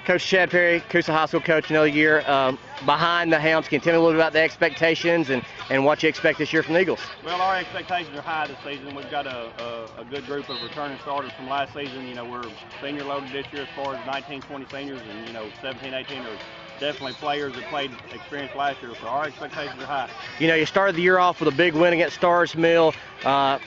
Coach Chad Perry, Coosa High School Coach another year. Behind the helms, can you tell me a little bit about the expectations and what you expect this year from the Eagles? Well, our expectations are high this season. We've got a good group of returning starters from last season. You know, we're senior loaded this year as far as 19, 20 seniors, and 17, 18 are definitely players that played experience last year. So our expectations are high. You started the year off with a big win against Stars Mill,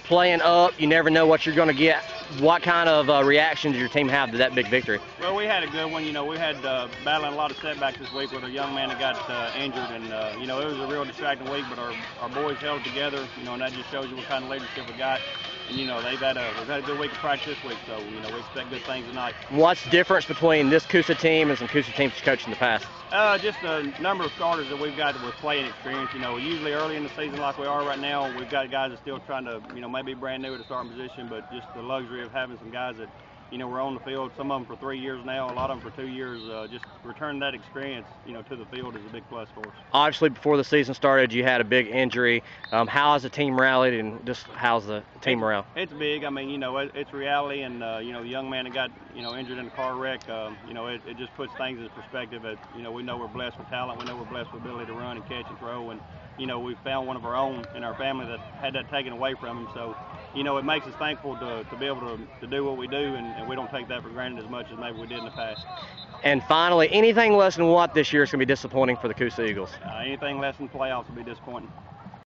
playing up. You never know what you're going to get. What kind of reaction did your team have to that big victory? Well, we had a good one. We had battling a lot of setbacks this week with a young man that got injured, and it was a real distracting week. But our boys held together, and that just shows you what kind of leadership we got. And we've had a good week of practice this week, so we expect good things tonight. What's the difference between this Coosa team and some Coosa teams you coached in the past? Just the number of starters that we've got with playing experience. Usually early in the season, like we are right now, we've got guys that are still trying to, maybe brand new at a starting position, but just the luxury of having some guys that, we're on the field. Some of them for 3 years now, a lot of them for 2 years. Just returning that experience, to the field is a big plus for us. Obviously, before the season started, you had a big injury. How has the team rallied, and just how's the team morale? It's big. I mean, it's reality, and the young man that got injured in a car wreck, it just puts things in perspective. We know we're blessed with talent. We know we're blessed with ability to run and catch and throw, and we found one of our own in our family that had that taken away from him. So, it makes us thankful to be able to do what we do, and we don't take that for granted as much as maybe we did in the past. And finally, anything less than what this year is going to be disappointing for the Coosa Eagles? Anything less than playoffs will be disappointing.